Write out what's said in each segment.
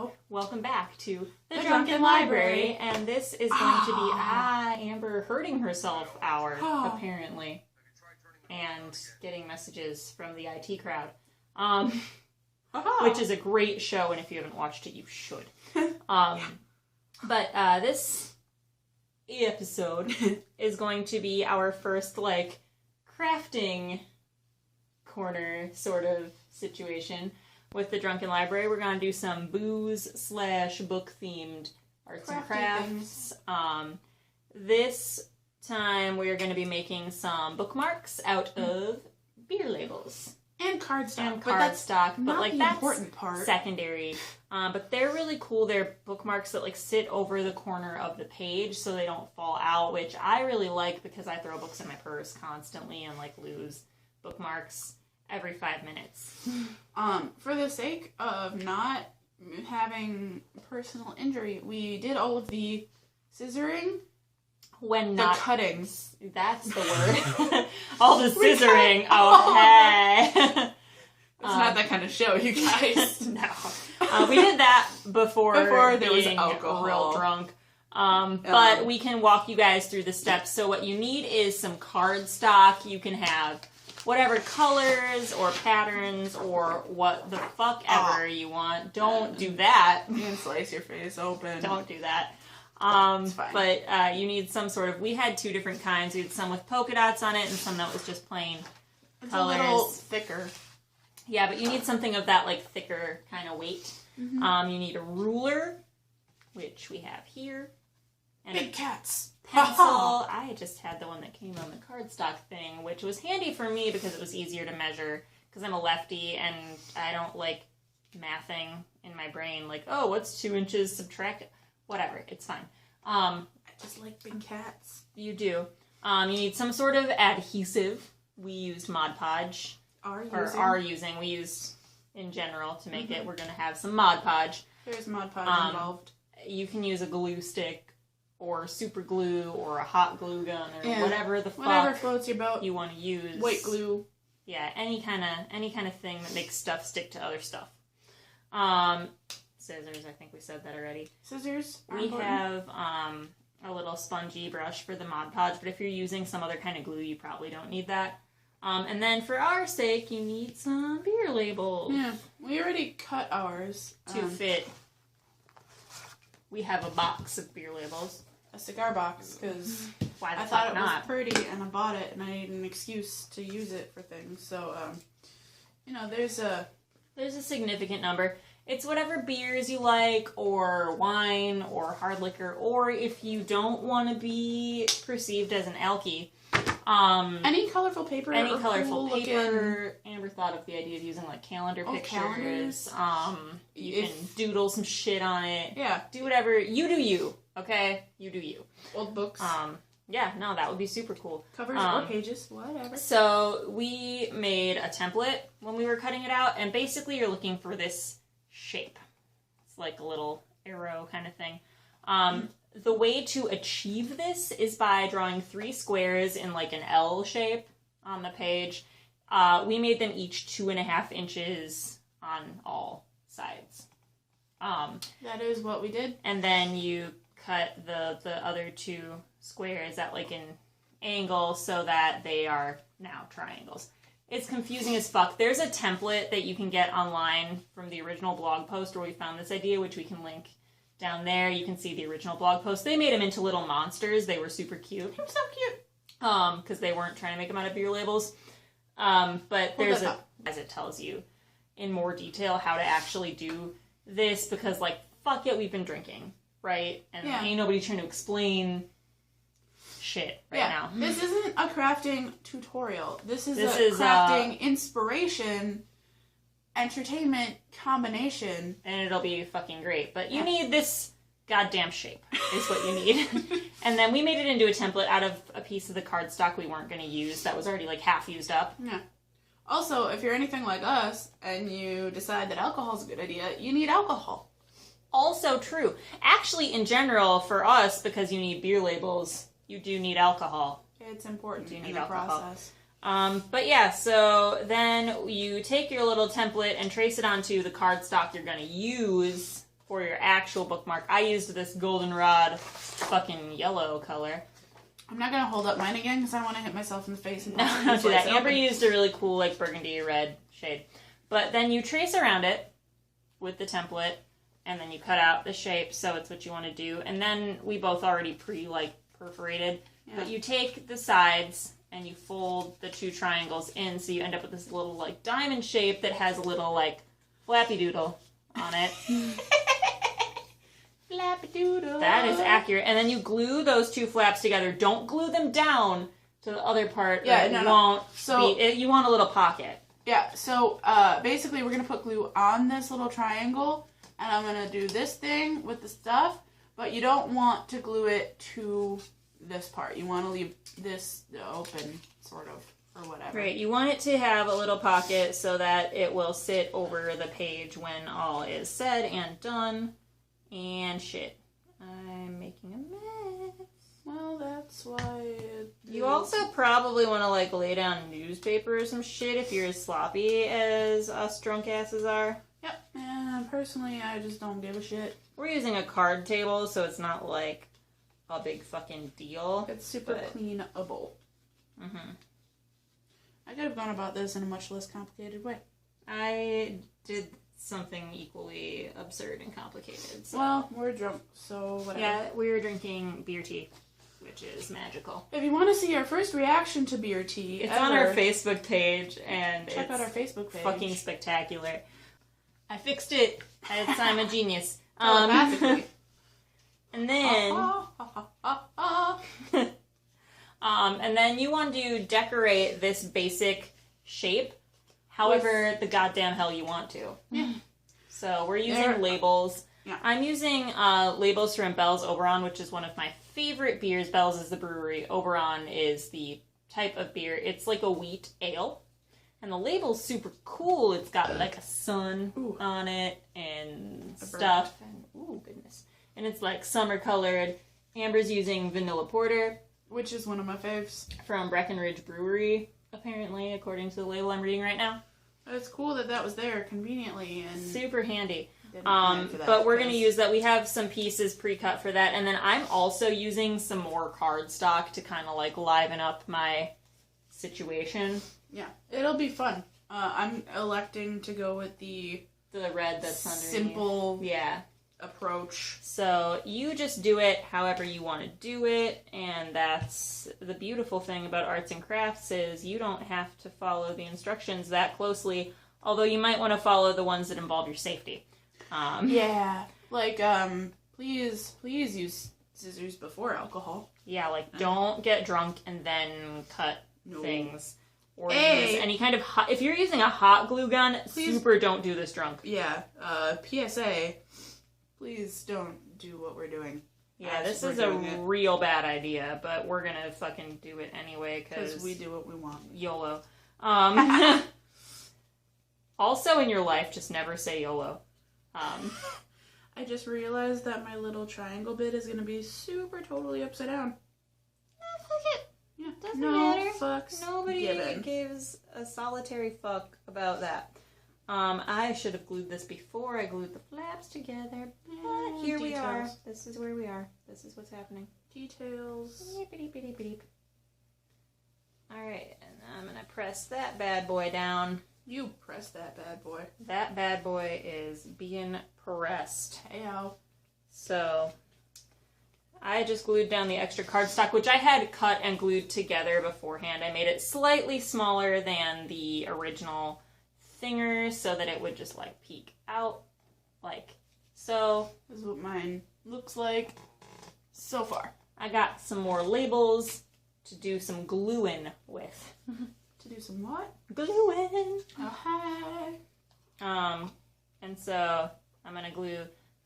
Hello. Welcome back to the Drunken Library, and this is going to be Amber hurting herself hour, apparently, and getting messages from the IT crowd, which is a great show, and if you haven't watched it, you should. But this episode is going to be our first, crafting corner sort of situation. With the Drunken Library, we're going to do some booze/book-themed arts and crafts. This time we are going to be making some bookmarks out of beer labels. And cardstock. But that's important part. Secondary. But they're really cool. They're bookmarks that sit over the corner of the page so they don't fall out, which I really like because I throw books in my purse constantly and lose bookmarks every 5 minutes. For the sake of not having personal injury, we did all of the scissoring. The cuttings. That's the word. All the scissoring. Oh, hey. It's not that kind of show, you guys. No. We did that before there was alcohol. Real drunk. But we can walk you guys through the steps. So what you need is some cardstock. You can have whatever colors or patterns or what the fuck ever you want. Don't do that. You can slice your face open. Don't do that. It's fine. But you need some sort of... We had two different kinds. We had some with polka dots on it and some that was just plain colors. A little thicker. Yeah, but you need something of that thicker kind of weight. Mm-hmm. You need a ruler, which we have here. And big cats. Pencil. I just had the one that came on the cardstock thing, which was handy for me because it was easier to measure. Because I'm a lefty and I don't like mathing in my brain. What's 2 inches subtract? Whatever, it's fine. I just like big cats. You do. You need some sort of adhesive. We used Mod Podge. We use in general to make it. We're going to have some Mod Podge. There's Mod Podge involved. You can use a glue stick or super glue or a hot glue gun or whatever floats your boat. You want to use. White glue. Yeah, any kind of thing that makes stuff stick to other stuff. Scissors, I think we said that already. Scissors. We have a little spongy brush for the Mod Podge, but if you're using some other kind of glue, you probably don't need that. And then for our sake, you need some beer labels. Yeah, we already cut ours to fit. We have a box of beer labels. A cigar box, because I thought it was pretty, and I bought it, and I need an excuse to use it for things. So, there's a significant number. It's whatever beers you like, or wine, or hard liquor, or if you don't want to be perceived as an alky. Any colorful paper. Any colorful paper. Amber thought of the idea of using calendar pictures. Calendars. You can doodle some shit on it. Yeah. Do whatever. You do you. Okay? You do you. Old books. Yeah, no, that would be super cool. Covers or pages, whatever. So we made a template when we were cutting it out, and basically you're looking for this shape. It's like a little arrow kind of thing. The way to achieve this is by drawing 3 squares in an L shape on the page. We made them each 2.5 inches on all sides. That is what we did. And then you cut the other 2 squares at an angle so that they are now triangles. It's confusing as fuck. There's a template that you can get online from the original blog post where we found this idea, which we can link down there. You can see the original blog post. They made them into little monsters. They were super cute. They're so cute. Because they weren't trying to make them out of beer labels. But there's as it tells you in more detail how to actually do this because, fuck it, we've been drinking, right? And ain't nobody trying to explain shit now. This isn't a crafting tutorial. This is a crafting inspiration, entertainment combination. And it'll be fucking great. But you need this goddamn shape is what you need. And then we made it into a template out of a piece of the cardstock we weren't going to use that was already half used up. Yeah. Also, if you're anything like us and you decide that alcohol's a good idea, you need alcohol. Also true. Actually, in general, for us, because you need beer labels, you do need alcohol. It's important in the process. But yeah, so then you take your little template and trace it onto the cardstock you're going to use for your actual bookmark. I used this goldenrod fucking yellow color. I'm not going to hold up mine again because I want to hit myself in the face. And no, don't do that. Amber used a really cool, like, burgundy red shade. But then you trace around it with the template, and then you cut out the shape, so it's what you want to do. And then we both already perforated. Yeah. But you take the sides, and you fold the 2 triangles in, so you end up with this little, like, diamond shape that has a little, like, flappy doodle on it. Flappy doodle. That is accurate. And then you glue those 2 flaps together. Don't glue them down to the other part. Yeah, no. Won't so, you want a little pocket. Yeah, so basically we're going to put glue on this little triangle, and I'm going to do this thing with the stuff, but you don't want to glue it to this part. You want to leave this open, sort of, or whatever. Right, you want it to have a little pocket so that it will sit over the page when all is said and done. And shit. I'm making a mess. Well, that's why you also probably want to, like, lay down newspaper or some shit if you're as sloppy as us drunk asses are. Yep. And personally, I just don't give a shit. We're using a card table, so it's not, like, a big fucking deal. It's super cleanable. Mm-hmm. I could have gone about this in a much less complicated way. I did something equally absurd and complicated. So. Well, we're drunk, so whatever. Yeah, we were drinking beer tea, which is magical. If you want to see our first reaction to beer tea, it's on our Facebook page, and check out our Facebook page. Fucking spectacular. I fixed it. I'm a genius. Magically. And then, and then you want to decorate this basic shape. However, the goddamn hell you want to. Yeah. So we're using labels. Yeah. I'm using labels from Bell's Oberon, which is one of my favorite beers. Bell's is the brewery. Oberon is the type of beer. It's like a wheat ale. And the label's super cool. It's got like a sun on it and stuff. And, ooh, goodness. And it's like summer colored. Amber's using vanilla porter. Which is one of my faves. From Breckenridge Brewery, apparently, according to the label I'm reading right now. It's cool that was there conveniently and super handy. But we're going to use that. We have some pieces pre-cut for that. And then I'm also using some more cardstock to kind of like liven up my situation. Yeah, it'll be fun. I'm electing to go with the red that's underneath. Simple approach. So you just do it however you want to do it, and that's the beautiful thing about arts and crafts is you don't have to follow the instructions that closely, although you might want to follow the ones that involve your safety. Please use scissors before alcohol. Yeah, like don't get drunk and then cut things. Or use any kind of hot... If you're using a hot glue gun, super don't do this drunk. Yeah, PSA... Please don't do what we're doing. Yeah, this is a real bad idea, but we're gonna fucking do it anyway, because we do what we want. YOLO. Also in your life, just never say YOLO. I just realized that my little triangle bit is gonna be super totally upside down. Fuck it. Yeah, doesn't matter. Fucks Nobody given. gives a solitary fuck about that. I should have glued this before I glued the flaps together, but here we are. This is where we are. This is what's happening. Details. Alright, and I'm gonna press that bad boy down. You press that bad boy. That bad boy is being pressed. Heyo. So, I just glued down the extra cardstock, which I had cut and glued together beforehand. I made it slightly smaller than the original thinger so that it would just like peek out like so. This is what mine looks like so far. I got some more labels to do some gluing with. To do some what? Gluing. Oh, hi. And so I'm gonna glue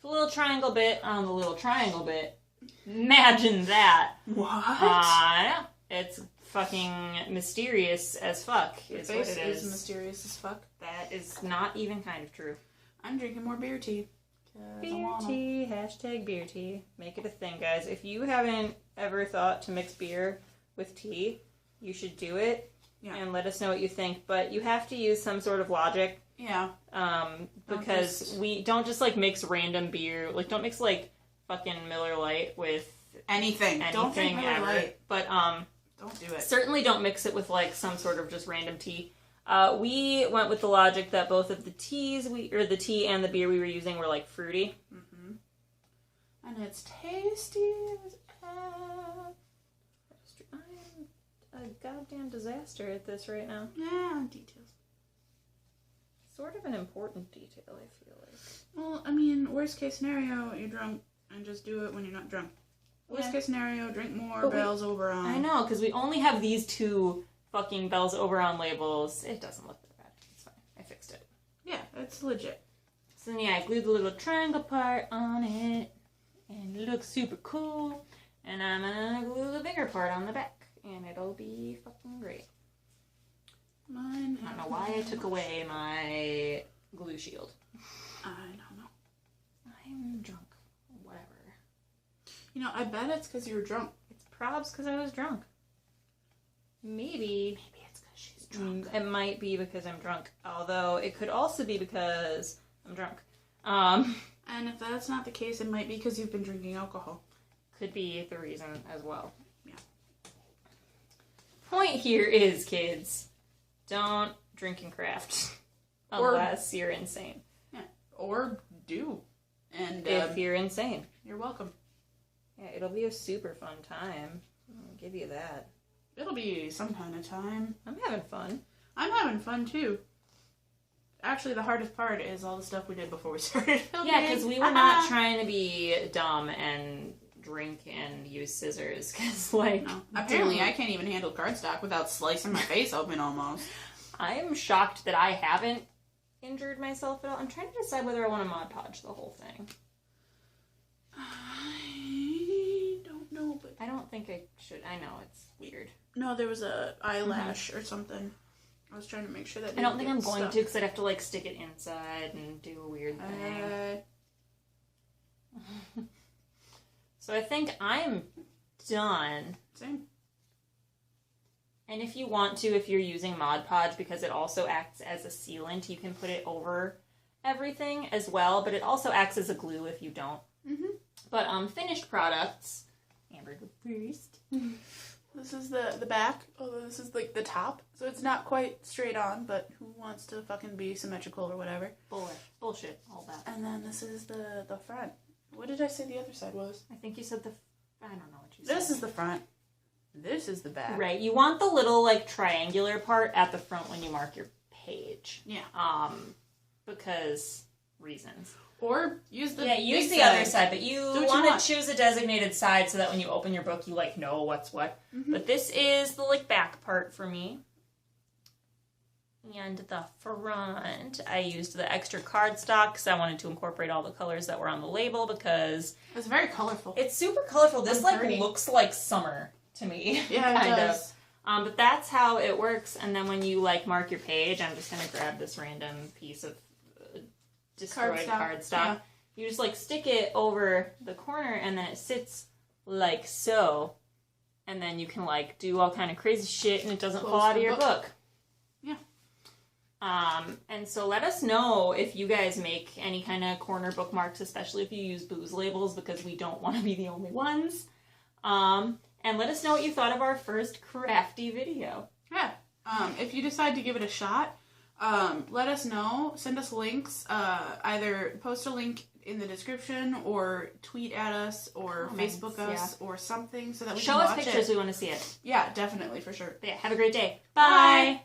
the little triangle bit on the little triangle bit. Imagine that. What? It's fucking mysterious as fuck. Your face is mysterious as fuck. That is not even kind of true. I'm drinking more beer tea. Beer tea. Hashtag beer tea. Make it a thing, guys. If you haven't ever thought to mix beer with tea, you should do it. Yeah. And let us know what you think. But you have to use some sort of logic. Yeah. Because we don't just like mix random beer. Like, don't mix like fucking Miller Lite with anything. Don't drink Miller ever. Lite. But don't do it. Certainly don't mix it with like some sort of just random tea. We went with the logic that both of the teas the tea and the beer we were using were like fruity. Mm-hmm. And it's tasty as hell. I'm a goddamn disaster at this right now. Yeah, details. Sort of an important detail, I feel like. Well, I mean, worst case scenario, you're drunk and just do it when you're not drunk. Worst case scenario, drink more Bell's Oberon. I know, because we only have these 2 fucking Bell's Oberon labels. It doesn't look that bad. It's fine. I fixed it. Yeah, it's legit. So then, yeah, I glued the little triangle part on it, and it looks super cool. And I'm gonna glue the bigger part on the back, and it'll be fucking great. Mine. I don't know why I took away my glue shield. I don't know. I'm drunk. Whatever. You know, I bet it's because you were drunk. It's probs because I was drunk. Maybe it's because she's drunk. It might be because I'm drunk. Although, it could also be because I'm drunk. And if that's not the case, it might be because you've been drinking alcohol. Could be the reason as well. Yeah. Point here is, kids, don't drink and craft. Unless you're insane. Yeah. Or do. And if you're insane. You're welcome. Yeah, it'll be a super fun time. I'll give you that. It'll be some kind of time. I'm having fun. I'm having fun, too. Actually, the hardest part is all the stuff we did before we started filming. Yeah, because we were not trying to be dumb and drink and use scissors. Because, like... No. Apparently, I can't even handle cardstock without slicing my face open almost. I am shocked that I haven't injured myself at all. I'm trying to decide whether I want to Mod Podge the whole thing. I don't know, but... I don't think I should. I know, it's weird. No, there was a eyelash or something. I was trying to make sure that I don't think I'm going to, because I'd have to, like, stick it inside and do a weird thing. So I think I'm done. Same. And if you want to, if you're using Mod Podge, because it also acts as a sealant, you can put it over everything as well, but it also acts as a glue if you don't. Mm-hmm. But finished products, Amber, go first. This is the back, although this is like the top, so it's not quite straight on, but who wants to fucking be symmetrical or whatever? Bullshit, all that. And then this is the front. What did I say the other side was? I think you said I don't know what you said. This is the front. This is the back. Right, you want the little, like, triangular part at the front when you mark your page. Yeah. Because reasons. Or use the use the other side, but you want to choose a designated side so that when you open your book, you, like, know what's what. Mm-hmm. But this is the, like, back part for me. And the front, I used the extra cardstock because I wanted to incorporate all the colors that were on the label because... It's very colorful. It's super colorful. This, like, looks like summer to me. Yeah, it does. But that's how it works. And then when you, like, mark your page, I'm just going to grab this random piece of destroyed cardstock. Yeah. You just, like, stick it over the corner, and then it sits like so. And then you can, like, do all kind of crazy shit, and it doesn't fall out of your book. Yeah. And so let us know if you guys make any kind of corner bookmarks, especially if you use booze labels, because we don't want to be the only ones. And let us know what you thought of our first crafty video. Yeah. If you decide to give it a shot, let us know. Send us links. Either post a link in the description or tweet at us or Facebook us or something so that we can watch it. Show us pictures. We want to see it. Yeah, definitely, for sure. But yeah, have a great day. Bye.